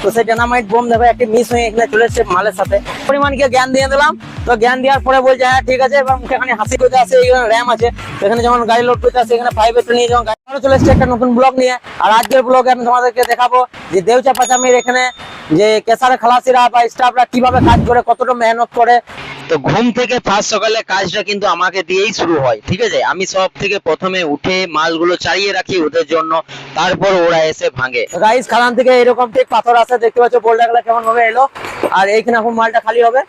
তো সেই dynamite bomb দেখো একটি মিস হয়ে এখানে চলে এসেছে মালের সাথে। পরিমাণকে জ্ঞান দিয়ে দিলাম, তো জ্ঞান দেওয়ার পরে বলছে হ্যাঁ ঠিক আছে, এবং সেখানে হাসি করতে আসে, এখানে র্যাম আছে, এখানে যেমন গাড়ি লোড করতে আসে, এখানে 5 নিয়ে যেমন গাড়ি চলে এসেছে একটা নতুন ব্লগ নিয়ে। আর আজকের ব্লগে আমি তোমাদেরকে দেখাবো যে দেউচা পাচামির এখানে যে কেসারে খালাসিরা বা স্টাফরা কিভাবে কাজ করে, কতটা মেহনত করে। তো ঘুম থেকে ফার্স্ট সকালে কাজটা কিন্তু আমাকে দিয়েই শুরু হয়, ঠিক আছে। আমি সব থেকে প্রথমে উঠে মালগুলো চালিয়ে রাখি ওদের জন্য, তারপর ওরা এসে ভাঙে। গাইস খালান থেকে এরকম ঠিক পাথর আছে, দেখতে পাচ্ছ বোল্ডারগুলো কেমন ভাবে এলো। আর এইখানে এখন মালটা খালি হবে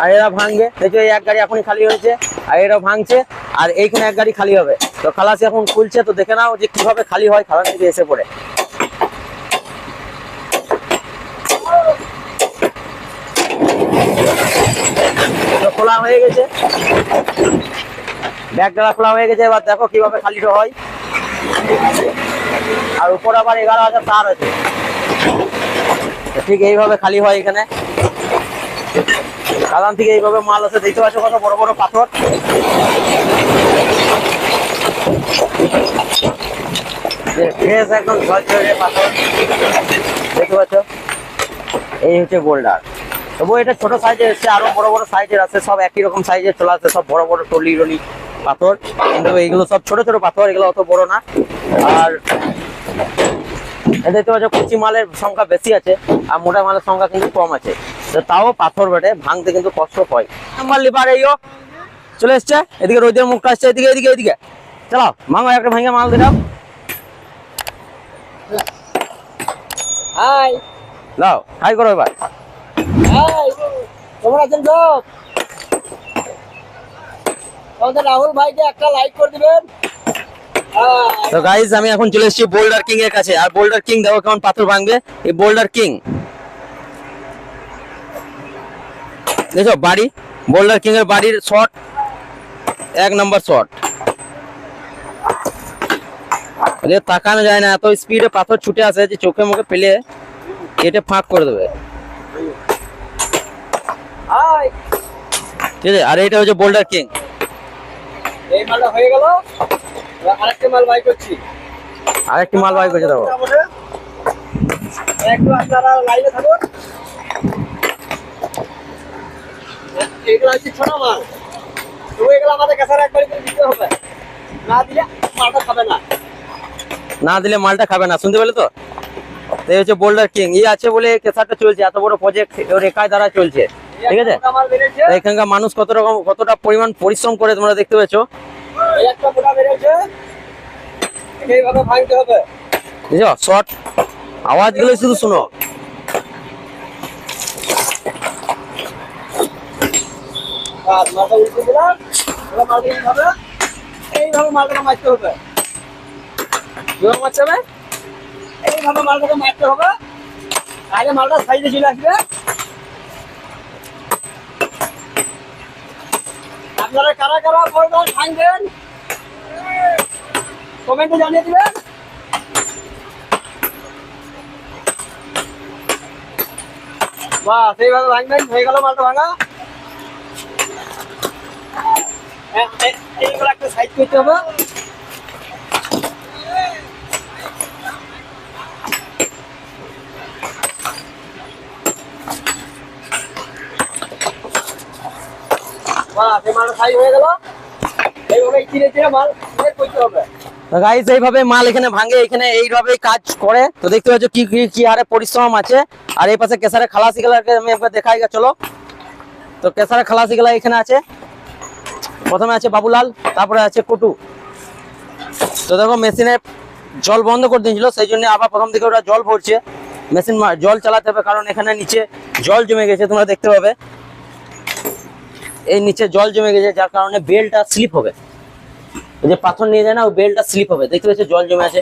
আর এরা ভাঙবে। দেখো এই এক গাড়ি এখনই খালি হয়েছে আর এরা ভাঙছে, আর এইখানে এক গাড়ি খালি হবে। তো খালাসি এখন খুলছে, তো দেখে নাও যে কিভাবে খালি হয় খালান থেকে এসে পড়ে। খোলা হয়ে গেছে, ব্যাগটা খোলা হয়ে গেছে, এবার দেখো কিভাবে খালিটা হয়। আর উপর আবার 11,000 তার আছে, ঠিক এইভাবে খালি হয় এখানে। খাদান থেকে এইভাবে মাল আছে, দেখতে পাচ্ছ কত বড় বড় পাথর। একদম ঝরঝরে পাথর দেখতে পাচ্ছ, এই হচ্ছে বোল্ডার। তবু এটা ছোট সাইজের এসছে, আরো বড় বড় সাইজের আছে, সব একই রকম সাইজের চলে আসছে, সব বড় বড় টলি টলি পাথর। কিন্তু এইগুলো সব ছোট ছোট পাথর, এগুলো অত বড় না। আর দেখতে পাচ্ছ কুচি মালের সংখ্যা বেশি আছে আর মোটা মালের সংখ্যা কিন্তু কম আছে। তো তাও পাথর বেটে ভাঙতে কিন্তু কষ্ট হয়। নাম্বার লিপার এইও চলে এসছে, এদিকে রোদের মুখটা আসছে, এদিকে এদিকে এদিকে চলো ভাঙো, একটা ভাঙে মাল দিলাম। হাই নাও, হাই করো এবার। তোমরা আছেন সব, তোমাদের রাহুল ভাইকে একটা লাইক করে দিবেন। তো গাইস আমি এখন চলে এসেছি বোল্ডার কিং এর কাছে। আর বোল্ডার কিং দেখো কেমন পাথর ভাঙবে। এই বোল্ডার কিং দেখো বাড়ি, বোল্ডার কিং এর বাড়ির শট, 1 নম্বর শট। তাকানো যায় না, এত স্পিডে পাথর ছুটে আসে যে চোখে মুখে পেলে কেটে ফাঁক করে দেবে, ঠিক আছে। আর এটা হচ্ছে বোল্ডার কিং। এই মালটা হয়ে গেল, আরেকটা মাল বাই করছি, আরেকটি মাল বাই করছে দেখো। একটু আপনারা লাইনে থাকুন। এগুলো হচ্ছে ছোট মাল, তো এগুলো আমাদের কাছে একবারই করে দিতে হবে, না দিলে মালটা খাবে না, না দিলে মালটা খাবে না, শুনতে পেলে তো। এই হচ্ছে বোল্ডার কিং, এই আছে বলে কেসারটা চলছে, এত বড় প্রজেক্ট ওর একাই দ্বারা চলছে, ঠিক আছে। এখানকার মানুষ কতটা পরিমাণ পরিশ্রম করে তোমরা দেখতে পেয়েছো। একটা মোটা বেরিয়েছে, এইভাবে ভাঙতে হবে, বুঝছো। শর্ট আওয়াজগুলো শুধু শুনো। মালটা উল্টে দিলাম, এইভাবে মালটাকে মারতে হবে, মারতে হবে, এইভাবে মালটাকে মারতে হবে। আগে মালটা সাইজে চলে আসবে। আপনারা কারা কারা বোল্ডার ভাঙবেন কমেন্টে জানিয়ে দিবেন। বাহ, সেইভাবে ভাঙবেন, হয়ে গেল মালটা ভাঙা। এইগুলো একটা সাইজ করতে হবে। এইভাবে মাল এখানে ভাঙে, এখানে এইভাবেই কাজ করে। তো দেখতে পাচ্ছ কি হারে পরিশ্রম আছে। আর এই পাশে কেসারে খালাসি গেলাকে আমি একবার দেখাই, চলো। তো কেসারে খালাসি গেলা এখানে আছে, প্রথমে আছে বাবুলাল, তারপরে আছে কুটু। তো দেখো মেশিনে জল বন্ধ করে দিয়েছিল, সেই জন্য আবার প্রথম দিকে ওরা জল ভরছে। মেশিন জল চালাতে হবে, কারণ এখানে নিচে জল জমে গেছে, তোমরা দেখতে পাবে এই নিচে জল জমে গেছে, যার কারণে বেলটা স্লিপ হবে। ওই যে পাথর নিয়ে যায় না, ওই বেলটা স্লিপ হবে, দেখতে পাচ্ছ জল জমে আছে।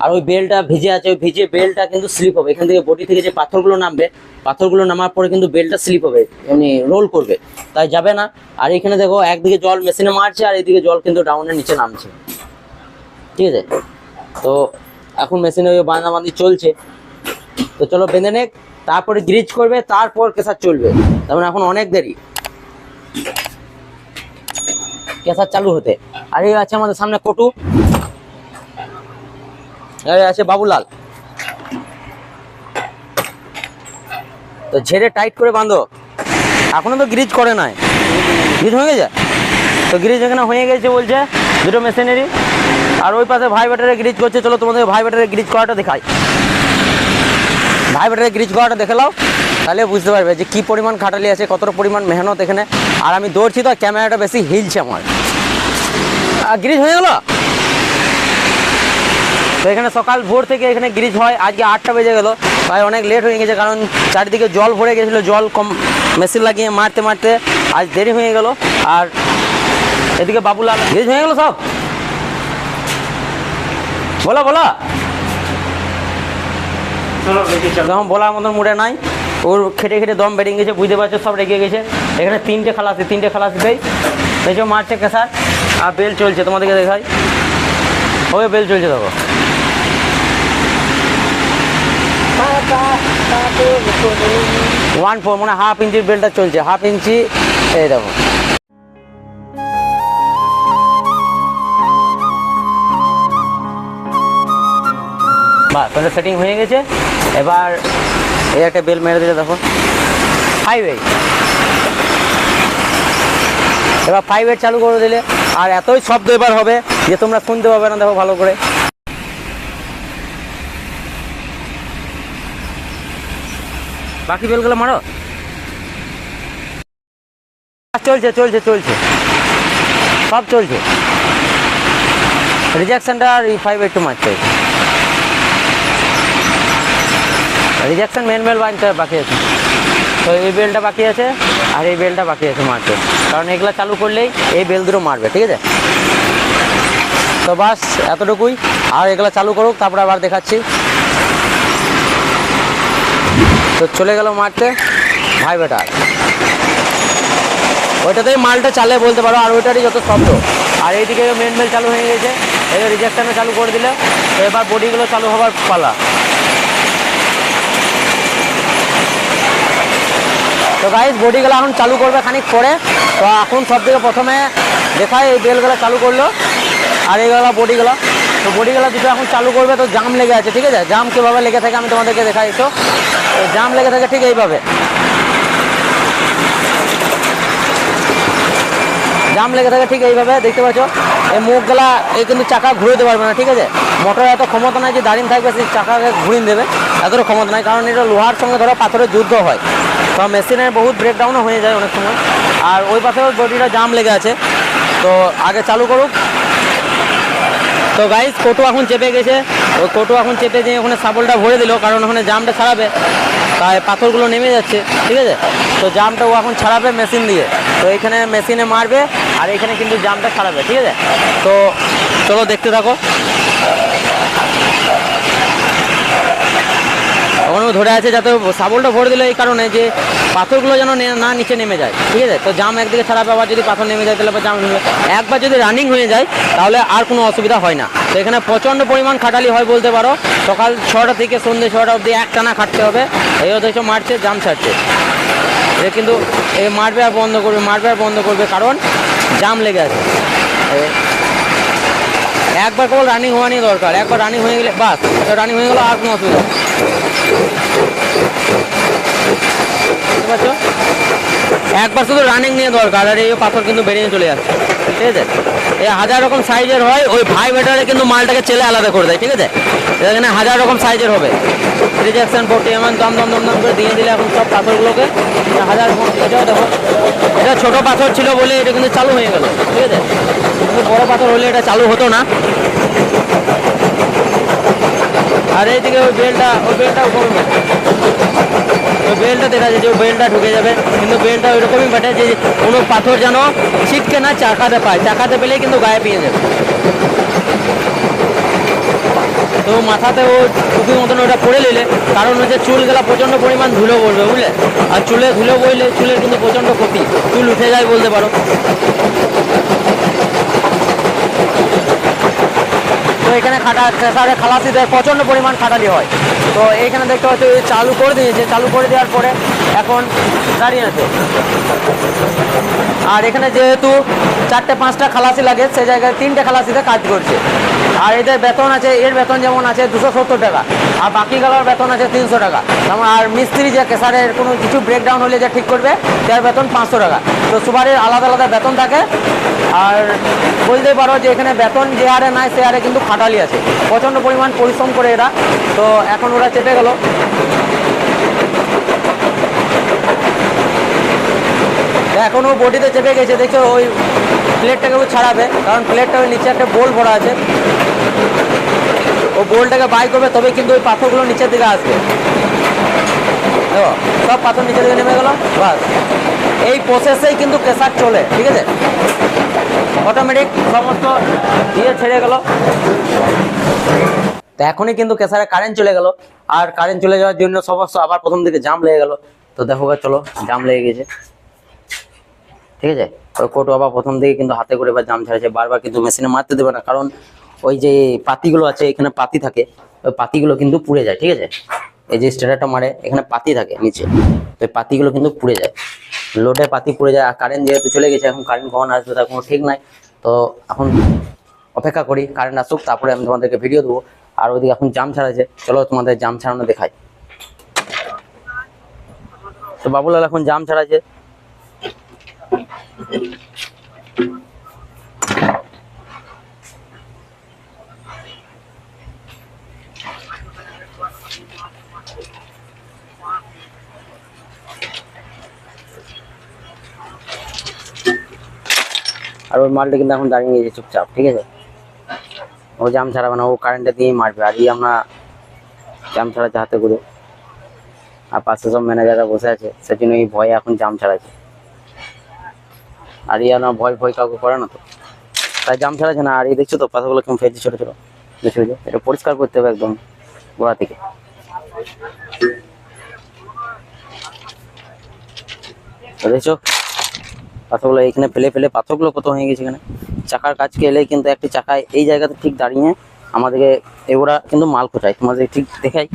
আর ওই বেলটা ভিজে আছে, ওই ভিজে বেলটা কিন্তু স্লিপ হবে। এখান থেকে বডি থেকে যে পাথরগুলো নামবে, পাথরগুলো নামার পরে কিন্তু বেলটা স্লিপ হবে, এমনি রোল করবে, তাই যাবে না। আর এখানে দেখো একদিকে জল মেশিনে মারছে আর এইদিকে জল কিন্তু ডাউনের নিচে নামছে, ঠিক আছে। তো এখন মেশিনে ওই বাঁধাবাঁধি চলছে। তো চলো বেঁধে নেক, তারপরে গ্রিজ করবে, তারপর কেসার চলবে। তার মানে এখন অনেক দেরি কেসার চালু হতে। আর এই আছে আমাদের সামনে কটু, এই আছে বাবুলাল। তো ঝেড়ে টাইট করে বাঁধো। এখনো তো গ্রিজ করে নাই, গ্রিজ হয়ে গেছে? তো গ্রিজ এখানে হয়ে গেছে বলছে, দুটো মেশিনারি। আর ওই পাশে ভাই ব্যাটারে গ্রিজ করছে। চলো তোমাদের ভাই ব্যাটারে গ্রিজ করাটা দেখাই। ভাই ব্যাটারে গ্রিজ করাটা দেখে নাও, তাহলে বুঝতে পারবে যে কী পরিমাণ খাটালি আছে, কতটা পরিমাণ মেহনত এখানে। আর আমি দৌড়ছি তো ক্যামেরাটা বেশি হিলছে আমার। গ্রিজ হয়ে গেল। তো এখানে সকাল ভোর থেকে এখানে গ্রিজ হয়। আজকে 8টা বেজে গেল, তাই অনেক লেট হয়ে গেছে, কারণ চারিদিকে জল ভরে গেছিলো। জল কম মেশিন লাগিয়ে মারতে মারতে আজ দেরি হয়ে গেল। আর এদিকে বাবুলাল গ্রিজ হয়ে গেল সব। বলো বলো, যখন বলার মতন মুড়ে নাই, ওর খেটে খেটে দম বেরিয়ে গেছে, বুঝতে পারছো, সব রেগে গেছে। এখানে তিনটে খালাসিতেই দেখো মারছে কেসার। আর বেল চলছে, তোমাদেরকে দেখাই। ওই বেল চলছে দেখো। 1/4 মানে হাফ ইঞ্চির বেলটা চলছে, হাফ ইঞ্চি। এই দেখো বাস, তাহলে সেটিং হয়ে গেছে। এবার এই একটা বেল মেরে দিলে দেখো 5/8। এবার 5/8 চালু করে দিলে আর এতই শব্দ এবার হবে যে তোমরা শুনতে পাবে না। দেখো ভালো করে, বাকি বেলগুলো মারো। চলছে চলছে চলছে, সব চলছে। রিজেকশনটা আর 5/8 মারছে। রিজেকশন মেন বেল বাঁধতে বাকি আছে। তো এই বেলটা বাকি আছে আর এই বেলটা বাকি আছে মারতে, কারণ এগুলা চালু করলেই এই বেল দুটো মারবে, ঠিক আছে? তো বাস এতটুকুই। আর এগুলা চালু করুক, তারপরে আবার দেখাচ্ছি। তো চলে গেল মারতে ভাই বেটা। ওইটাতেই মালটা চালে বলতে পারো, আর ওইটারই যত শব্দ। আর এইদিকে মেন বেল চালু হয়ে গেছে, এবার রিজেকশনে চালু করে দিলে। তো এবার বডিগুলো চালু হওয়ার পালা। তো গাইস বডিগুলো এখন চালু করবে খানিক পরে। তো এখন সব থেকে প্রথমে দেখায় এই বেলগুলো চালু করলো আর এইগুলো বডিগুলো। তো বডিগুলো দুটো এখন চালু করবে। তো জাম লেগে আছে, ঠিক আছে? জাম কীভাবে লেগে থাকে আমি তোমাদেরকে দেখাই। তো জাম লেগে থাকে ঠিক এইভাবে, জাম লেগে থাকে ঠিক এইভাবে, দেখতে পাচ্ছ? এই মুখগুলা এই কিন্তু চাকা ঘুরে দিতে পারবে না, ঠিক আছে? মোটর এত ক্ষমতা নাই যে দাঁড়িয়ে থাকবে সেই চাকাকে ঘুরিয়ে দেবে, এতটা ক্ষমতা নাই। কারণ এটা লোহার সঙ্গে ধরো পাথরের যুদ্ধ হয়, তো মেশিনের বহুত ব্রেকডাউনও হয়ে যায় অনেক সময়। আর ওই পাশেও বডিটা জাম লেগে আছে। তো আগে চালু করুক। তো গাইস কোটো এখন চেপে গেছে। ওই কোটো এখন চেপে দিয়ে ওখানে সাবলটা ভরে দিল, কারণ ওখানে জামটা ছাড়াবে, তাই পাথরগুলো নেমে যাচ্ছে, ঠিক আছে? তো জামটা ও এখন ছাড়াবে মেশিন দিয়ে। তো এখানে মেশিনে মারবে আর এখানে কিন্তু জামটা ছাড়াবে, ঠিক আছে? তো চলো দেখতে থাকো। ওখানে ধরে আছে যাতে সাবলটা ভরে দিল, এই কারণে যে পাথরগুলো যেন না নিচে নেমে যায়, ঠিক আছে? তো জাম একদিকে ছাড়াবে, আবার যদি পাথর নেমে যায় তাহলে জাম নেমে। একবার যদি রানিং হয়ে যায় তাহলে আর কোনো অসুবিধা হয় না। তো এখানে প্রচণ্ড পরিমাণ খাটালি হয় বলতে পারো। সকাল 6টা থেকে সন্ধ্যে 6টা অবধি একটানা খাটতে হবে। এই দেখো মারছে, জাম ছাড়ছে। এ কিন্তু এই মারবে আর বন্ধ করবে, মারবে আর বন্ধ করবে, কারণ জাম লেগে আছে। একবার কেবল রানিং হওয়া নিয়ে দরকার। একবার রানিং হয়ে গেলে বাস, রানিং হয়ে গেলো আর কোনো অসুবিধা। বুঝতে পারছো? একবার শুধু রানিং নিয়ে দরকার। আর এই পাথর কিন্তু বেরিয়ে চলে যাচ্ছে, ঠিক আছে? এই 1000 রকম সাইজের হয়। ওই ভাই বেটারে কিন্তু মালটাকে চেলে আলাদা করে দেয়, ঠিক আছে? এখানে 1000 রকম সাইজের হবে। রিজেকশন 40 এমন দম দম দম দম করে দিয়ে দিলে এখন সব পাথরগুলোকে 1000। এটাও দেখো, এটা ছোটো পাথর ছিল বলে এটা কিন্তু চালু হয়ে গেল, ঠিক আছে? কিন্তু বড়ো পাথর হলে এটা চালু হতো না। আর এইদিকে ওই বেলটাও কমে, ওই বেলটা দেখা যায় যে ওই বেলটা ঢুকে যাবে, কিন্তু বেলটা ওইরকমই বাটে যে কোনো পাথর যেন ছিটকে না চাকাতে পায়। চাকাতে পেলেই কিন্তু গায়ে পেয়ে যাবে। তো মাথাতে ও টুপির মতন ওটা পরে নিলে, কারণ হচ্ছে চুলগুলা প্রচণ্ড পরিমাণ ধুলো পড়বে, বুঝলে? আর চুলে ধুলো বইলে চুলের কিন্তু প্রচণ্ড ক্ষতি, চুল উঠে যায় বলতে পারো। তো এখানে খালাসিদের প্রচণ্ড পরিমাণ খাটালি হয়। তো এইখানে দেখতে পাচ্ছ চালু করে দিয়েছে। চালু করে দেওয়ার পরে এখন দাঁড়িয়ে আছে। আর এখানে যেহেতু 4-5টা খালাসি লাগে, সেই জায়গায় 3টে খালাসিতে কাজ করছে। আর এদের বেতন আছে, এর বেতন যেমন আছে 270 টাকা, আর বাকি গেলার বেতন আছে 300 টাকা। যেমন আর মিস্ত্রি যে কেসারের কোনো কিছু ব্রেকডাউন হলে যে ঠিক করবে তার বেতন 500 টাকা। তো সবারই আলাদা আলাদা বেতন থাকে। আর বলতে পারো যে এখানে বেতন যে হারে নাই সে হারে কিন্তু খাটালি আছে, প্রচণ্ড পরিমাণ পরিশ্রম করে এরা। তো এখন ওরা চেপে গেল। এখনো বডিতে চেপে গেছে, দেখছো ওই প্লেটটাকে ও ছাড়াবে, কারণ প্লেটটা ওই নিচে একটা বোল্ট ভরা আছে, ও বোল্টটাকে বাই করবে তবে কিন্তু ওই পাথরগুলো নিচের দিকে আসবে। দেখো সব পাথর নিচের দিকে নেমে গেল, বাস এই প্রসেসেই কিন্তু কেসার চলে, ঠিক আছে। অটোমেটিক সমস্ত দিয়ে ছেড়ে গেল। তো এখনই কিন্তু কেসারে কারেন্ট চলে গেল, আর কারেন্ট চলে যাওয়ার জন্য সমস্ত আবার প্রথম দিকে জাম লেগে গেল। তো দেখো চলো, জাম লেগে গেছে, ঠিক আছে। ওই কোটো আবার প্রথম দিকে কিন্তু হাতে করে এবার জাম ছাড়াচ্ছে, বারবার কিন্তু মেশিনে মারতে দেবে না, কারণ ওই যে পাতিগুলো আছে এখানে পাতি থাকে, ওই পাতিগুলো কিন্তু পুড়ে যায়, ঠিক আছে। এই যে স্টার্টারটা মারে এখানে পাতি থাকে নিচে, তো এই পাতিগুলো কিন্তু পুড়ে যায়, লোডে পাতি পুড়ে যায়। আর কারেন্ট যেহেতু চলে গেছে, এখন কারেন্ট কখন আসবে তার কোনো ঠিক নাই। তো এখন অপেক্ষা করি কারেন্ট আসুক, তারপরে আমি তোমাদেরকে ভিডিও দেবো। আর ওইদিকে এখন জাম ছাড়াচ্ছে, চলো তোমাদের জাম ছাড়ানো দেখাই। তো বাবুলাল এখন জাম ছাড়াচ্ছে। আর ওই মালটা কিন্তু এখন দাঁড়িয়ে গেছে চুপচাপ, ঠিক আছে। ও জাম ছাড়াবে না, ও কারেন্টটা দিয়েই মারবে। আর আমরা জাম ছাড়াচ্ছে হাতে করে, আর পাশে সব ম্যানেজাররা বসে আছে, সেজন্য এই ভয়ে এখন জাম ছাড়াচ্ছে। আর না ভয় ভয় কাউকে করে না, তো তাই জাম ছাড়াচ্ছে না। আর এই দেখছো তো পাতাগুলো কেমন ফেলছে ছোট ছোট, দেখছো এটা পরিষ্কার করতে হবে একদম গোড়া থেকে। দেখছো পাথরগুলো এখানে ফেলে ফেলে পাথরগুলো কত হয়ে গেছে। এখানে চাকার কাজকে এলে কিন্তু একটি চাকায় এই জায়গাতে ঠিক দাঁড়িয়ে আমাদেরকে এগুলা কিন্তু মাল খোঁচায়, তোমাদের ঠিক দেখাই,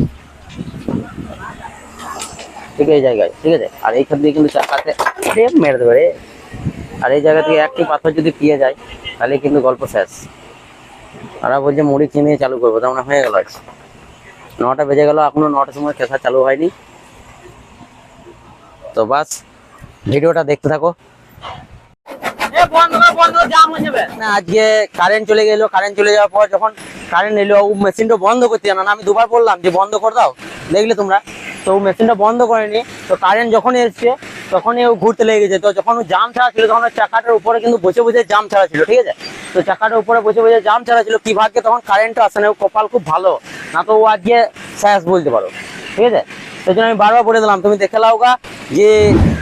ঠিক এই জায়গায়, ঠিক আছে। আর এইখান দিয়ে কিন্তু চাকাতে মেরে দেবে রে। আর এই জায়গা থেকে একটি পাথর যদি পিয়ে যায় তাহলে কিন্তু গল্প শেষ। ওরা বলছে মুড়ি কিনে চালু করবো, তেমন হয়ে গেল আজ 9টা বেজে গেল, এখনো 9টার সময় কেসা চালু হয়নি। তো বাস ভিডিওটা দেখতে থাকো। আজকে কারেন্ট চলে গেল, কারেন্ট চলে যাওয়ার পর যখন কারেন্ট এলো ও মেশিনটা বন্ধ করতে জানো না, আমি দুবার বললাম যে বন্ধ করে দাও, দেখলে তোমরা। তো ও মেশিনটা বন্ধ করেনি। তো কারেন্ট যখনই এসছে তখনই ও ঘুরতে লেগে গেছে। তো যখন ও জাম ছাড়া ছিল তখন চাকাটার উপরে কিন্তু বসে বসে জাম ছাড়া ছিল, ঠিক আছে। তো চাকাটার উপরে বসে বসে জাম ছাড়া ছিল, কি ভাগ্যে তখন কারেন্টটা আসে না, ও কপাল খুব ভালো, না তো ও আজকে শেষ বলতে পারো, ঠিক আছে। সেই জন্য আমি বারবার বলে দিলাম তুমি দেখে লাও গা যে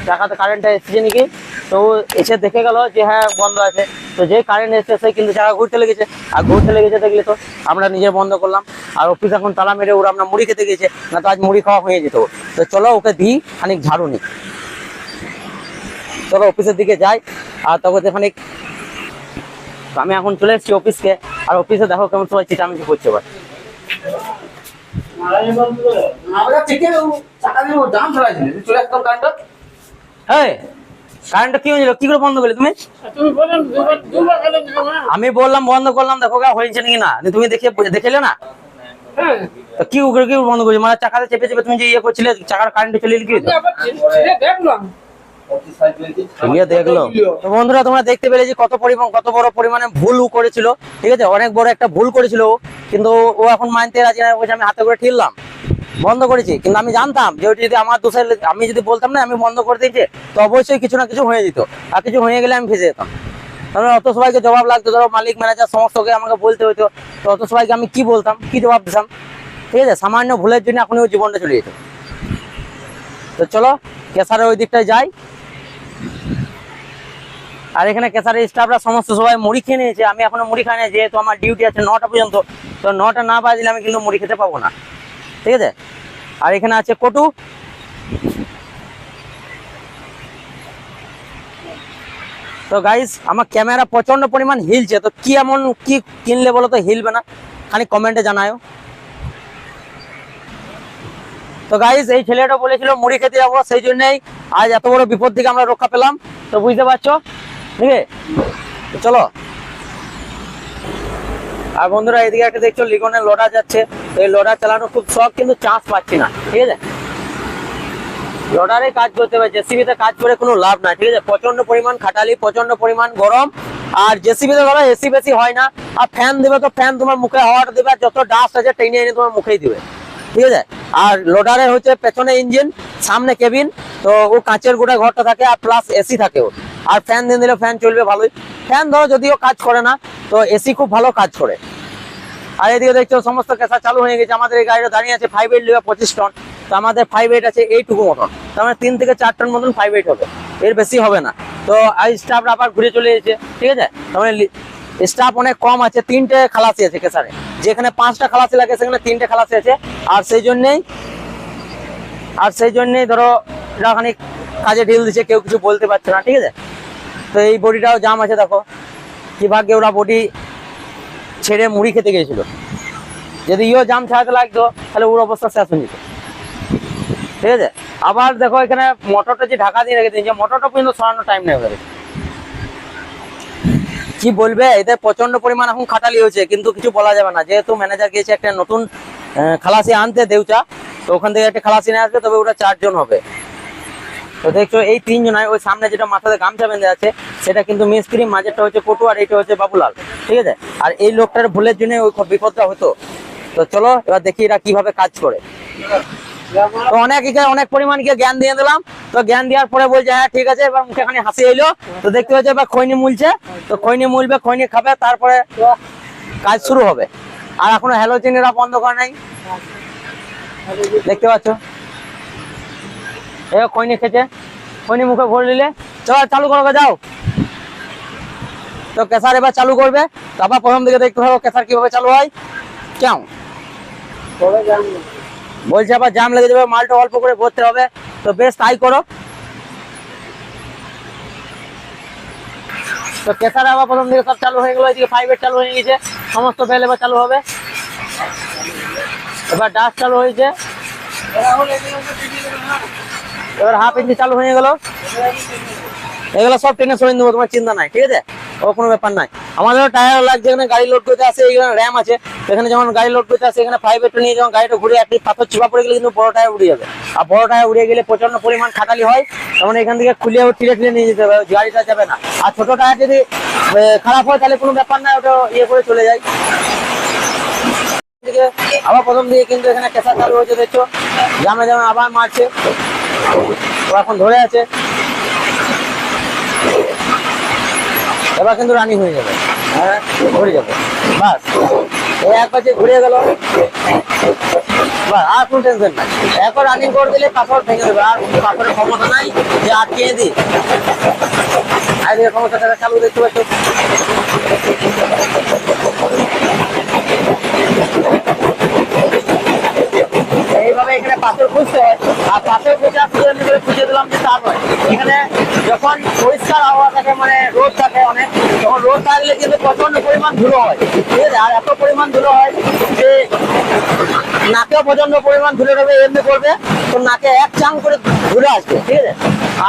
চাকাতে কারেন্টটা এসেছে নাকি। তো এসে দেখে গেল যে হ্যাঁ বন্ধ আছে। তো যে কারেন্ট এসছে সে কিন্তু চাকা ঘুরতে লেগেছে, আর ঘুরতে লেগেছে দেখলে তো আমরা নিজে বন্ধ করলাম। আর অফিস এখন তালা মেরে ওরা আমরা মুড়ি খেতে গেছে, না তো আজ মুড়ি খাওয়া হয়ে যেত। তো চলো ওকে দিই খানিক ঝাড়ু নি, চলো অফিসের দিকে যাই। আর তখন খানিক আমি এখন চলে এসেছি অফিসকে। আর অফিসে দেখো কেমন সবাই চিটামিচি করছে। এবার কারেন্টটা কি হয়েছিল, কি করে বন্ধ করলে তুমি? আমি বললাম বন্ধ করলাম, দেখো হয়েছে নাকি না, তুমি দেখলে না কি কি বন্ধ করছি, মানে চাকাতে চেপে চেপে তুমি যে ইয়ে করছিলে চাকার কারেন্ট চলে কি দেখলো। তো বন্ধুরা তোমরা দেখতে পেলে যে কত বড় পরিমাণে ভুল করেছিল, ঠিক আছে। অনেক বড় একটা ভুল করেছিল, কিন্তু ও এখন মানতে রাজি না, বলছে আমি হাতে করে ঠিললাম বন্ধ করেছি। কিন্তু আমি জানতাম যে ওটি যদি আমার দোষে, আমি যদি বলতাম না আমি বন্ধ করে দিয়েছি, তো অবশ্যই কিছু না কিছু হয়ে যেত, আর কিছু হয়ে গেলে আমি ফেসে যেতাম। কারণ অত সবাইকে জবাব লাগতো, ধরো মালিক ম্যানেজার সমস্তকে আমাকে বলতে হতো। তো অত সবাইকে আমি কি বলতাম, কি জবাব দিতাম, ঠিক আছে। সামান্য ভুলের জন্য এখন ওই জীবনটা চলে যেত। তো চলো কেসারের ওই দিকটায় যাই। আর এখানে কেসারের স্টাফরা সমস্ত সবাই মুড়ি খেয়ে নিয়েছে, আমি এখনো মুড়ি খাই না, যেহেতু আমার ডিউটি আছে 9টা পর্যন্ত। তো 9টা না বাজলে আমি কিন্তু মুড়ি খেতে পাবো না, ঠিক আছে। আর এখানে আছে কটু। তো গাইস আমার ক্যামেরা প্রচন্ড পরিমাণ হিলছে, তো কি এমন কি কিনলে বলো তো হিলবে না, খালি কমেন্টে জানাও। তো গাইস এই ছেলেটা বলেছিল মুড়ি খেতে যাবো, সেই জন্যই আজ এত বড় বিপদ থেকে আমরা রক্ষা পেলাম। তো বুঝতে পারছো, ঠিক আছে, চলো। আর বন্ধুরা এদিকে একটা দেখছো লিগনের লোডার যাচ্ছে, এই লোডার চালানো খুব শখ, কিন্তু চান্স পাচ্ছি না, ঠিক আছে। লোডারে কাজ করতে হবে, জেসিবিতে কাজ করে কোনো লাভ নাই, ঠিক আছে। প্রচন্ড পরিমাণ খাটালি, প্রচন্ড পরিমাণ গরম। আর জেসিবিতে ধরো এসি বেশি হয় না, আর ফ্যান দেবে তো ফ্যান তোমার মুখে হাওয়াটা দেবে, আর যত ডাস্ট আছে টেনে এনে তোমার মুখেই দিবে, ঠিক আছে। আর লোডারে হচ্ছে পেছনে ইঞ্জিন, সামনে কেবিন, তো ও কাঁচের গোটা ঘরটা থাকে, আর প্লাস এসি থাকে ওর। আর ফ্যান দিয়ে দিলে ফ্যান চলবে ভালোই। ফ্যান ধরো যদিও কাজ করে না, তো এসি খুব ভালো কাজ করে। আর এদিকে দেখছো সমস্ত কেসা চালু হয়ে গেছে। আমাদের এই গাড়িটা দাঁড়িয়ে আছে 5.8 লিভার 25 টন, তো আমাদের 5.8 আছে এইটুকু মতন, তার মানে 3 থেকে 4 টন মতন 5.8 হবে, এর বেশি হবে না। তো আজ স্টাফরা আবার ঘুরে চলে এসেছে, ঠিক আছে। তার মানে স্টাফ অনেক কম আছে, 3টে খালাসি আছে কেসারে, যেখানে 5টা খালাসি লাগে সেখানে 3টে খালাসি আছে। আর সেই জন্যেই ধরো এখানে কাজে ঢিল দিচ্ছে, কেউ কিছু বলতে পারছে না, ঠিক আছে। তো এই বডিটাও জাম আছে, দেখো কি ভাগ্যে ওরা বডি ছেড়ে মুড়ি খেতে গেছিল। যদি জাম ছাড়াতে লাগতো তাহলে ওর অবস্থা শেষ হয়ে যেত, ঠিক আছে। আবার দেখো এখানে মোটরটা যে ঢাকা দিয়ে রেখে দিয়েছে, মোটরটা পর্যন্ত সরানোর টাইম নেই ওদের। কি বলবে, এতে প্রচন্ড পরিমাণ এখন খাটালি হয়েছে, কিন্তু কিছু বলা যাবে না, যেহেতু ম্যানেজার গিয়েছে একটা নতুন খালাসি আনতে দেউচা, তো ওখান থেকে একটা খালাসি নিয়ে আসবে, তবে ওটা 4 জন হবে। তো দেখছো এই 3 জনায়, ওই সামনে যেটা মাথাতে গামছা বেঁধে আছে সেটা কিন্তু মিস্ত্রি, মাঝেরটা হচ্ছে পটু, আর এইটা হচ্ছে বাবুলাল, ঠিক আছে। আর এই লোকটার ভুলের জন্য ওই বিপদটা হতো। তো চলো এবার দেখি এরা কিভাবে কাজ করে। তো অনেক পরিমাণ জ্ঞান দিয়ে দিলাম। তো জ্ঞান দেওয়ার পরে বলছে হ্যাঁ ঠিক আছে, এবার মুখে খানি হাসি এলো। তো দেখতে পাচ্ছি এবার খৈনি মুলছে, তো খৈনি মুলবে, খৈনি খাবে, তারপরে কাজ শুরু হবে। আর এখনো হ্যালোজেনেরা বন্ধ করে নাই, দেখতে পাচ্ছ। এবার খৈনি খেছে, খৈনি মুখে ভরে নিলে চল চালু করবে, যাও। তো কেসার এবার চালু করবে, তো আবার প্রথম দিকে দেখতে হবে কেসার কিভাবে চালু হয়। কেমন বলছে আবার জাম লেগে যাবে, মালটা অল্প করে ভরতে হবে। তো বেশ তাই করো। তো কেসার আবার প্রথম দিকে সব চালু হয়ে গেল, এদিকে 5.8 চালু হয়ে গেছে, সমস্ত বেল এবার চালু হবে। এবার ডাস্ট চালু হয়েছে, এবার হাফ ইঞ্চি চালু হয়ে গেল। এগুলো সব টেনে সরিয়ে দেবো, তোমার চিন্তা নাই, ঠিক আছে, ও কোনো ব্যাপার নাই। আমাদের টায়ার লাগছে, এখানে গাড়ি লোড করতে আসে, এখানে র্যাম আছে, এখানে যেমন গাড়ি লোড করতে আসে, এখানে 5.8 নিয়ে যখন গাড়িটা ঘুরে একটি পাথর চিপা পড়ে গেলে কিন্তু বড় টায়ার উড়ে যাবে। আর বড় টায়ার উড়ে গেলে প্রচন্ড পরিমাণ খাটালি হয়, তেমন এখান থেকে খুলে ঠেলে নিয়ে যেতে হবে, গাড়িটা যাবে না। আর ছোট টায়ার যদি খারাপ হয় তাহলে কোনো ব্যাপার নাই, ওটা ইয়ে করে চলে যায়। আবার প্রথম দিকে কিন্তু এখানে কেসা চালু হয়েছে, দেখছো জামে জামে আবার মারছে, ও এখন ধরে আছে। এবার কিন্তু রানিং হয়ে যাবে, হ্যাঁ ঘুরে যাবে, বাস এক পাশে ঘুরে গেল, বাস আর কোনো টেনশন নাই। এখন রানিং করে দিলে পাথর ভেঙে দেবে, আর পাথরের ক্ষমতা নাই যে আটকে দিই। আর এই ক্ষমতাটা চালু দেখতে পাচ্ছ। এইভাবে এখানে পাথর খুঁজতে হয়, আর পাথর খুঁজে দিলাম যে তা নয়। এখানে যখন পরিষ্কার আবহাওয়া থাকে, মানে রোদ থাকে অনেক, তখন রোদ থাকলে কিন্তু প্রচন্ড পরিমাণ ধুলো হয়, ঠিক আছে। আর এত পরিমাণ ধুলো হয় যে নাকেও প্রচন্ড পরিমাণ ধুলো নেবে, এমনি করবে তো নাকে এক চাং করে ধুলো আসবে, ঠিক আছে।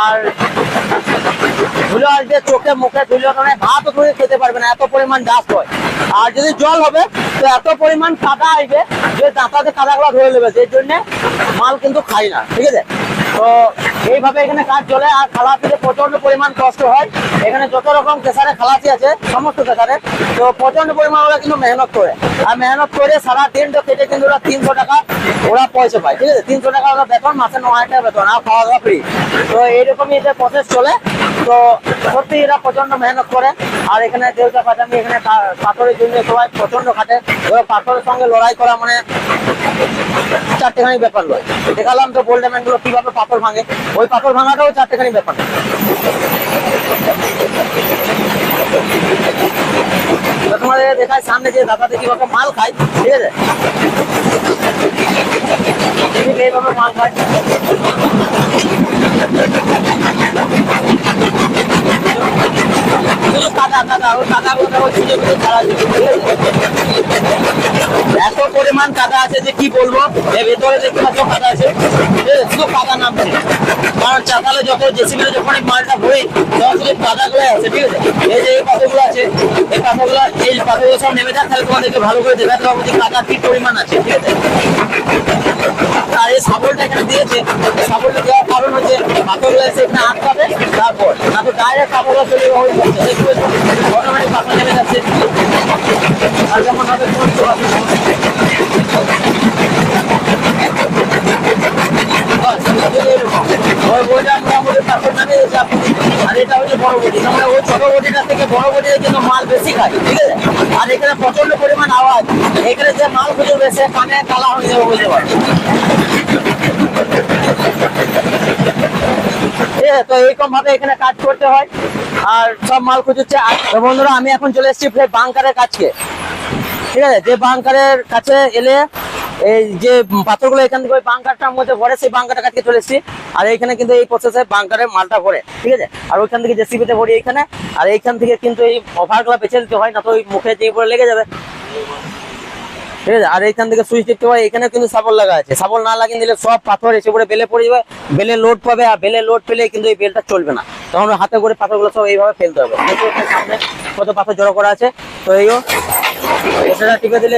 আর ধুলো আসবে চোখে মুখে, ধুলো মানে ভাতও তুমি খেতে পারবে না, এত পরিমাণ ডাস্ট হয়। আর যদি জল হবে তো এত পরিমাণ কাদা আসবে যে দাঁতাতে কাদাগুলো ধরে নেবে, সেই জন্য মাল কিন্তু খাই না, ঠিক আছে। তো এইভাবে এখানে কাজ চলে। আর খালাসিতে প্রচন্ড পরিমাণ কষ্ট হয়, এখানে যত রকম কেসারে খালাসি আছে সমস্ত কেসারে, তো প্রচন্ড পরিমাণ ওরা কিন্তু মেহনত করে। আর মেহনত করে সারা দিনটা কেটে কিন্তু ওরা 300 টাকা ওরা পয়সা পায়, ঠিক আছে। 300 টাকা ওরা বেতন, মাসে 9,000 টাকা বেতন, আর খাওয়া দাওয়া ফ্রি। তো এইরকমই এদের প্রসেস চলে। তো সত্যি এরা প্রচন্ড মেহনত করে। আর এখানে দেউচা পাচামি, এখানে পাথরের জন্য সবাই প্রচন্ড খাটে। পাথরের সঙ্গে লড়াই করা মানে চারটেখানি ব্যাপার নয়। দেখালাম তো বোল্ডারম্যান গুলো কিভাবে পাথর ভাঙে, ওই পাথর ভাঙাটাও চারটেখানি ব্যাপার। তোমাদের দেখায় সামনে যে দাদাতে কিভাবে মাল খায়, ঠিক আছে, এইভাবে মাল খায়। এত পরিমাণ কাদা আছে যে কি বলবো, এর ভেতরে দেখতে পাচ্ছ কাদা আছে, কাদা নামছে, কারণ চাতালে যত জেসিবিতে যখন এই মালটা ভরি তখন শুধু কাদাগুলো আছে, ঠিক আছে। এই যে এই পাথরগুলো আছে, এই পাথরগুলো সব নেমে যাক, তাহলে তোমাদেরকে ভালো করে দেখাতে পারবো যে কাদা কি পরিমাণ আছে, ঠিক আছে। আর এই শাবলটা এখানে দিয়েছে, শাবলটা দেওয়ার কারণ হচ্ছে পাথরগুলো এসে এখানে আটকাবে, তারপর না তো ডাইরেক্ট পাথরগুলো চলে যাবে, অটোমেটিক পাথর নেমে যাচ্ছে। আর যেমন হবে আর এটা হচ্ছে বড় বডি, আমরা ওই ছোট বডিটা থেকে বড় বডিতে কিন্তু মাল বেশি খাই, ঠিক আছে। আর এখানে প্রচন্ড পরিমাণ আওয়াজ, এখানে যে মাল খুঁজবে সে কানে কালা হয়ে যাবে, বুঝতে পারছো। তো এইরকম ভাবে এখানে কাজ করতে হয় আর সব মাল খুঁজছে। তো বন্ধুরা আমি এখন চলে এসেছি বাংকারের কাছে, ঠিক আছে। যে বাংকারের কাছে এলে এই যে পাথরগুলো এখান থেকে ওই বাংকারটার মধ্যে ভরে, সেই বাংকারটার কাছে চলে এসেছি। আর এইখানে কিন্তু এই প্রসেসে বাংকারের মালটা ভরে, ঠিক আছে। আর ওইখান থেকে জেসিবিতে ভরি এইখানে, আর এইখান থেকে কিন্তু এই ওভারগুলো বেছে দিতে হয়, না তো ওই মুখে যে পরে লেগে যাবে, ঠিক আছে। আর এইখান থেকে সুইচ টিপতে হয়, এখানে কিন্তু সাবল লাগা আছে, সাবল না লাগিয়ে দিলে সব পাথর এসে পড়ে বেলে পড়ে যাবে, বেলে লোড পাবে, আর বেলে লোড পেলে কিন্তু এই বেলটা চলবে না, তখন হাতে করে পাথরগুলো সব এইভাবে ফেলতে হবে। সামনে কত পাথর জড়ো করা আছে, তো এইও এটা টিপে দিলে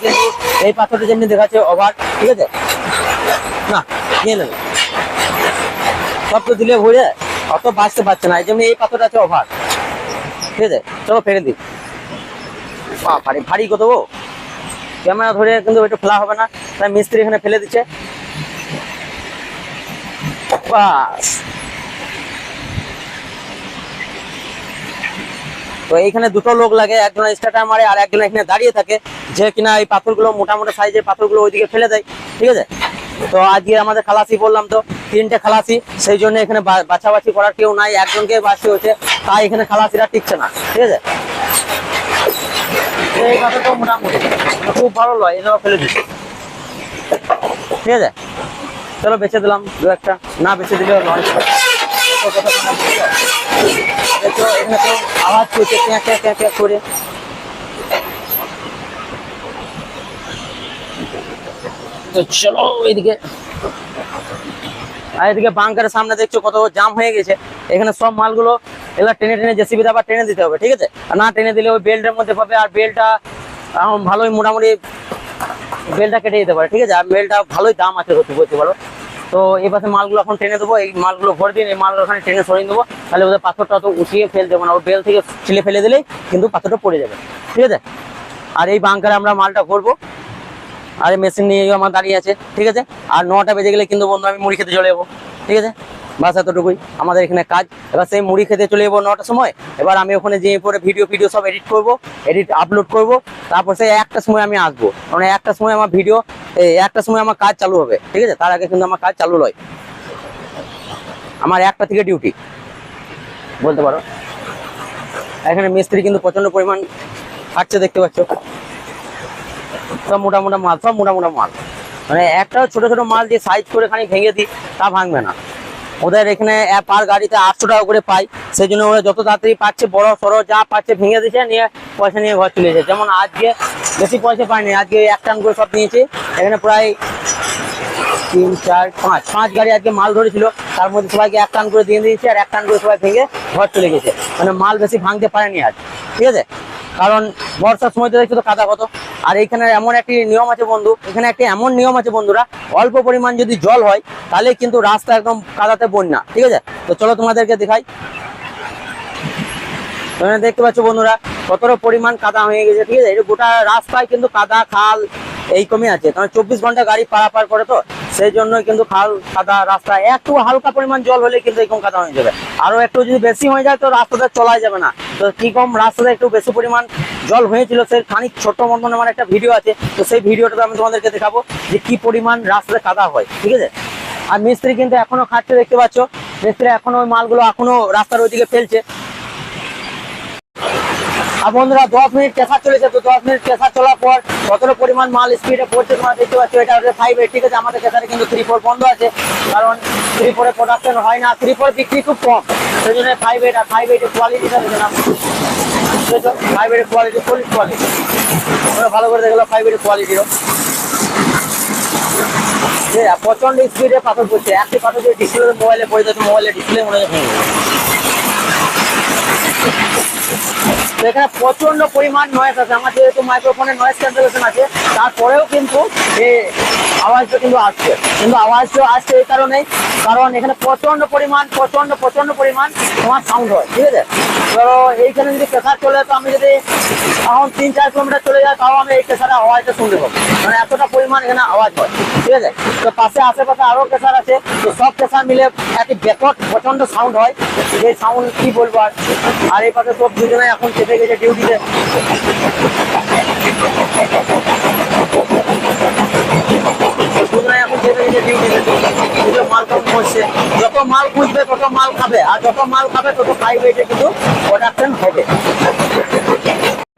কিন্তু এই পাথরটা যেমনি দেখাচ্ছে ওভার, ঠিক আছে না, নিয়ে নেবে সব তো দিলে ভরে অত বাঁচতে পারছে না, এই জন্য এই পাথরটা আছে ওভার, ঠিক আছে। চলো ফেলে দিই, ভারী ভারী কত গো, ক্যামেরা ধরে কিন্তু ওইটা ফেলা হবে না, তাই মিস্ত্রি এখানে ফেলে দিচ্ছে, বাস। তো এইখানে দুটো লোক লাগে, একজন স্টার্টার মারে আর একজন এখানে দাঁড়িয়ে থাকে, যে কিনা এই পাথরগুলো মোটা মোটা সাইজের পাথরগুলো ওইদিকে ফেলে দেয়, ঠিক আছে। তো আজকে আমাদের খালাসি বললাম তো 3টে খালাসি, সেই জন্য এখানে বাছাবাছি করার কেউ নাই, একজনকে বাছি হয়েছে, তাই এখানে খালাসিরা টিকছে না, ঠিক আছে। এই পাথরটা মোটামুটি খুব ভালো লয়, এটাও ফেলে দিচ্ছি, ঠিক আছে। চলো বেছে দিলাম দু একটা, না বেছে দিলেও নয়। এখানে তো আওয়াজ করছে ক্যাঁ করে, তো চলো এইদিকে। আর এদিকে বাংকারের সামনে দেখছো কত জাম হয়ে গেছে, এখানে সব মালগুলো এগুলা টেনে জেসিবিতে আবার টেনে দিতে হবে, ঠিক আছে। আর না টেনে দিলে ওই বেল্টের মধ্যে পাবে, আর বেলটা ভালোই মোটামুটি বেলটা কেটে যেতে পারে, ঠিক আছে। আর বেলটা ভালোই দাম আছে ধরতে বলতে পারো। তো এই পাশে মালগুলো এখন টেনে দেবো, এই মালগুলো ভরে দিন, এই মালগুলো ওখানে টেনে সরিয়ে দেবো, তাহলে ওদের পাথরটা তো উঠিয়ে ফেল দেবো না, ওর বেল থেকে ছিলে ফেলে দিলেই কিন্তু পাথরটা পড়ে যাবে, ঠিক আছে। আর এই বাংকারে আমরা মালটা ভরবো, আর এই মেশিন নিয়ে আমার দাঁড়িয়ে আছে, ঠিক আছে। আর 9টা বেজে গেলে কিন্তু বন্ধু আমি মুড়ি খেতে চলে যাবো, ঠিক আছে। বাস এতটুকুই আমাদের এখানে কাজ। এবার সেই মুড়ি খেতে চলে যাবো 9টার সময়, এবার আমি ওখানে যেয়ে পরে ভিডিও সব এডিট করবো, আপলোড করবো, তারপর সেই 1টার সময় আমি আসবো, মানে 1টার সময় আমার ভিডিও, 1টার সময় আমার কাজ চালু হবে, ঠিক আছে। তার আগে কিন্তু আমার কাজ চালু নয়, আমার 1টা থেকে ডিউটি বলতে পারো। এখানে মিস্ত্রি কিন্তু প্রচন্ড পরিমাণ খাটছে, দেখতে পাচ্ছ, সব মোটা মাল, সব মোটা মাল, মানে একটা ছোট মাল দিয়ে সাইজ করে খানি ভেঙে দিই, তা ভাঙবে না। ওদের এখানে পার গাড়িতে 800 টাকা করে পাই, সেই জন্য ওরা যত তাড়াতাড়ি পাচ্ছে বড় সড়ো যা পাচ্ছে ভেঙে দিচ্ছে, নিয়ে পয়সা নিয়ে ঘর চলে যাচ্ছে। যেমন আজকে বেশি পয়সা পাইনি, আজকে 1 টান করে সব নিয়েছে, এখানে প্রায় 3, 4, 5 গাড়ি আজকে মাল ধরেছিল, তার মধ্যে সবাইকে 1 টান করে দিয়ে দিয়েছে, আর 1 টান করে সবাই ভেঙে ঘর চলে গেছে, মানে মাল বেশি ভাঙতে পারেনি আজ, ঠিক আছে। কারণ বর্ষার সময় তো দেখছো তো কাদা কত। আর এইখানে এমন একটি নিয়ম আছে বন্ধু, এখানে একটি এমন নিয়ম আছে বন্ধুরা, অল্প পরিমাণ যদি জল হয় তাহলে কিন্তু রাস্তা একদম কাদাতে বন্যা, ঠিক আছে। তো চলো তোমাদেরকে দেখাই, দেখতে পাচ্ছ বন্ধুরা কতটা পরিমাণ কাদা হয়ে গেছে, ঠিক আছে। এটা গোটা রাস্তায় কিন্তু কাদা খাল এই কমে আছে, কারণ 24 ঘন্টা গাড়ি পারাপার করে, তো সেই জন্যই কিন্তু খাল কাদা রাস্তা, একটু হালকা পরিমাণ জল হলে কিন্তু এরকম কাদা হয়ে যাবে। আরো একটু যদি বেশি হয়ে যায় তো রাস্তাটা চলাই যাবে না। তো কি কম রাস্তাতে একটু বেশি পরিমাণ জল হয়েছিল, সেই খানিক ছোট্ট মতন আমার একটা ভিডিও আছে, তো সেই ভিডিওটা আমি তোমাদেরকে দেখাবো যে কি পরিমাণ রাস্তাতে কাদা হয়, ঠিক আছে। আর মিস্ত্রি কিন্তু এখনো খাটছে, দেখতে পাচ্ছ, মিস্ত্রি এখনো ওই মালগুলো এখনো রাস্তার ওইদিকে ফেলছে। আর বন্ধুরা 10 মিনিট কেসা চলেছে, তো 10 মিনিট কেসা চলার পর কতটা পরিমাণ মাল স্পিডে পড়ছে তোমরা দেখতে পাচ্ছ। এটা হচ্ছে 5-8, ঠিক আছে। আমাদের কেসারে কিন্তু 3-4 বন্ধ আছে, কারণ 3-4 প্রোডাকশন হয় না, 3-4 বিক্রি খুব কম, সেই জন্য 5-8। আর 5-8 কোয়ালিটিটা দেখে না, 5-8 কোয়ালিটি, সলিড কোয়ালিটি, তোমরা ভালো করে দেখলো 5-8 কোয়ালিটিরও। প্রচন্ড স্পিডে পাথর পড়ছে, একটি পাথর যদি ডিসপ্লে মোবাইলে পড়ে যাচ্ছে, মোবাইলের ডিসপ্লে মনে হয় ভেঙে যাবে। তো এখানে প্রচন্ড পরিমাণ নয়েজ আছে, আমার যেহেতু মাইক্রোফোনের নয়েজ ক্যান্সেলেশন আছে, তারপরেও কিন্তু এই আওয়াজটা কিন্তু আসছে, কিন্তু আওয়াজটা আসছে এই কারণেই, কারণ এখানে প্রচন্ড পরিমাণ তোমার সাউন্ড হয়, ঠিক আছে। ধরো এইখানে যদি প্রেসার চলে, তো আমি যদি এখন 3-4 কিলোমিটার চলে যায়, তাও আমি এই প্রেসারের আওয়াজটা শুনতে পাবো, মানে এতটা পরিমাণ এখানে আওয়াজ হয়, ঠিক আছে। তো পাশে আশেপাশে আরো প্রেসার আছে, তো সব প্রেসার মিলে একটি ব্যাপক প্রচন্ড সাউন্ড হয়, এই সাউন্ড কি বলবো। আর এই পাশে সব দুজনে এখন চেপে গেছে ডিউটিতে। মাল কম করছে, যত মাল খুঁজবে তত মাল খাবে, আর যত মাল খাবে তত হাই ওয়েটে কিন্তু প্রোডাকশন হবে।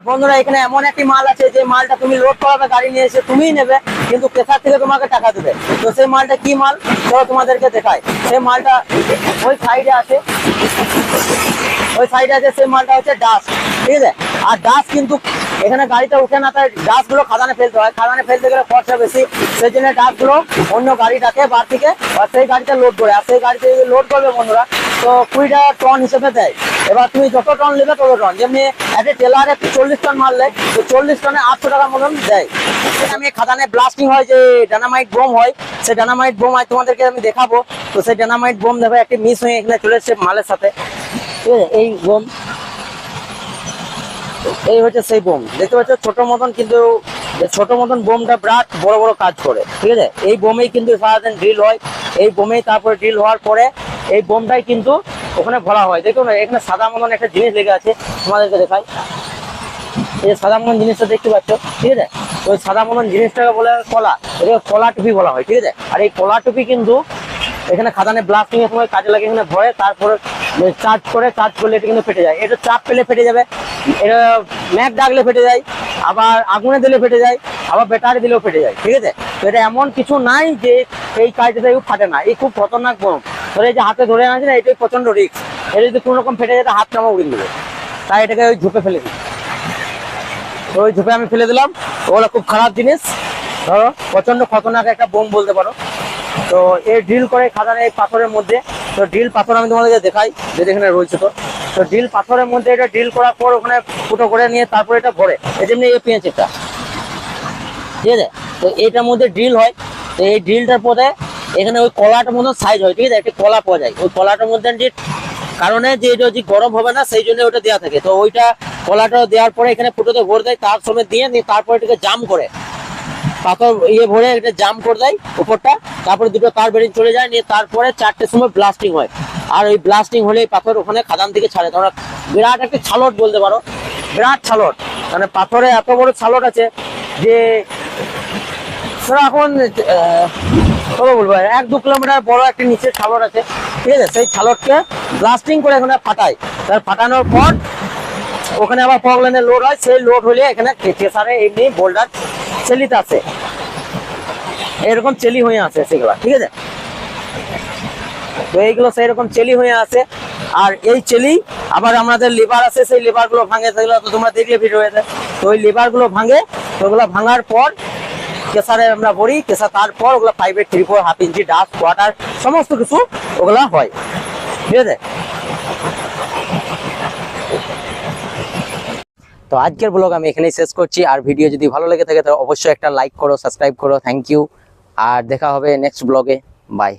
বন্ধুরা এখানে এমন একটি মাল আছে যে মালটা তুমি লোড করাবে, গাড়ি নিয়ে এসে তুমিই নেবে, কিন্তু প্রেসার থেকে তোমাকে টাকা দেবে। তো সেই মালটা কি মাল, চলো তোমাদেরকে দেখাই। সেই মালটা ওই সাইডে আছে, সেই মালটা হচ্ছে ডাস্ট, ঠিক আছে। আর ডাস্ট কিন্তু এখানে গাড়িতে উঠে না, তাই ডাস্ট গুলো খাদানে ফেলতে হয়, খাদানে ফেলতে গেলে খরচা বেশি, সেই জন্য ডাস্ট গুলো অন্য গাড়ি ডাকে বার থেকে, আর সেই গাড়িতে লোড করে, আর সেই গাড়িতে যদি লোড করবে বন্ধুরা, তো 20 টাকা টন হিসেবে দেয়। এবার তুমি যত টন নেবে তত টন, যেমনি একটা টেলারে 40 টন মারলে, তো 40 টনে 800 টাকা মতন দেয়। আমি খাদানে ব্লাস্টিং হয়, যে ডায়নামাইট বোম হয়, সেই ডায়নামাইট বোম হয় তোমাদেরকে আমি দেখাবো। তো সেই ডায়নামাইট বোম দেখো একটি মিস হয়ে এখানে চলে এসেছে মালের সাথে, ঠিক আছে। এই বোম, এই হচ্ছে সেই বোম, দেখতে পাচ্ছ ছোট মতন, কিন্তু ছোট মতন বোমটা বিরাট বড় বড় কাজ করে, ঠিক আছে। এই বোমেই কিন্তু সারাদিন ড্রিল হয়, এই বোমেই তারপরে ড্রিল হওয়ার পরে এই বোমটাই কিন্তু ওখানে ভরা হয়। দেখুন এখানে সাদা মতন একটা জিনিস লেগে আছে, তোমাদেরকে দেখাই। এই সাদা মতন জিনিসটা দেখতে পাচ্ছ, ঠিক আছে। ওই সাদা মতন জিনিসটাকে বলে কলা, এটাকে কলা টুপি বলা হয়, ঠিক আছে। আর এই কলা টুপি কিন্তু এখানে খাদানে ব্লাস্টিং এর সময় কাজে লাগে, এখানে ভরে তারপরে চার্জ করলে এটা কিন্তু ফেটে যায়। এটা চাপ পেলে ফেটে যাবে, এটা ম্যাক ডাকলে ফেটে যায়, আবার আগুনে দিলে ফেটে যায়, আবার ব্যাটারি দিলেও ফেটে যায়, ঠিক আছে। তো এটা এমন কিছু নাই যে এই কাজটা ফাটে না, এই খুব খতরনাক বোম। ধরে যে হাতে ধরে আনছে না, এটাই প্রচন্ড রিস্ক, এটা যদি কোনো রকম ফেটে যায় হাত নামা উড়িয়ে দেবে, তাই এটাকে ওই ঝুপে ফেলে দিই। তো ওই ঝুপে আমি ফেলে দিলাম, ওগুলো খুব খারাপ জিনিস, ধরো প্রচন্ড খতরনাক একটা বোম বলতে পারো। তো এই ড্রিল করে খাদানে এই পাথরের মধ্যে, তো ড্রিল পাথর আমি তোমাদেরকে দেখাই, যেটা এখানে রয়েছে। তো ড্রিল পাথরের মধ্যে এটা ড্রিল করার পর ওখানে ফুটো করে নিয়ে তারপরে এটা ভরে, এই যেমনি এই পেঁচেটা, ঠিক আছে। তো এইটার মধ্যে ড্রিল হয়, তো এই ড্রিলটার পরে এখানে ওই কলাটার মধ্যে সাইজ হয়, ঠিক আছে। একটা কলা পাওয়া যায়, ওই কলাটার মধ্যে যে কারণে যে এটা যে গরম হবে না, সেই জন্য ওটা দেওয়া থাকে। তো ওইটা কলাটা দেওয়ার পরে এখানে ফুটোতে ভরে দেয়, তার সময় দিয়ে তারপরে এটাকে জাম করে, পাথর ভরে এটা জাম করে দেয় উপরটা, তারপরে দুটো তার বেরিয়ে চলে যায়, নিয়ে তারপরে 4টের সময় ব্লাস্টিং হয়। আর ওই ব্লাস্টিং হলে পাথর ওখানে খাদান থেকে ছাড়ে, তোমরা বিরাট একটা ছালট বলতে পারো, বিরাট ছালট, মানে পাথরে এত বড় ছালট আছে যে এখন কত বলবো, 1-2 কিলোমিটার বড় একটা নিচের ছালট আছে, ঠিক আছে। সেই ছালটকে ব্লাস্টিং করে এখানে ফাটায়, তার ফাটানোর পর ওখানে আবার ফগ লাইনে লোড হয়, সেই লোড হলে এখানে প্রেসারে এমনি বোল্ডার চেলিতে আছে, এরকম চেলি হয়ে আছে সেগুলা, ঠিক আছে। তো এইগুলো সেই রকম চেলি হয়ে আছে। আর এই চেলি আবার আমাদের লিভার আছে, সেই লিভার গুলো ভাঙে, সেগুলো তো তোমরা দেখলে ভিডিওতে। তো ওই লিভার গুলো ভাঙে, তো ওগুলো ভাঙার পর কেসারে আমরা ভরি, কেসা তারপর ওগুলো 5-8, 3-4, হাফ ইঞ্চি ডাস্ট ওয়াটার সমস্ত কিছু ওগুলা হয়, ঠিক আছে। তো আজকের ব্লগ আমি এখানেই শেষ করছি। আর ভিডিও যদি ভালো লেগে থাকে তাহলে অবশ্যই একটা লাইক করো, সাবস্ক্রাইব করো। থ্যাংক ইউ, আর দেখা হবে নেক্সট ব্লগে। বাই।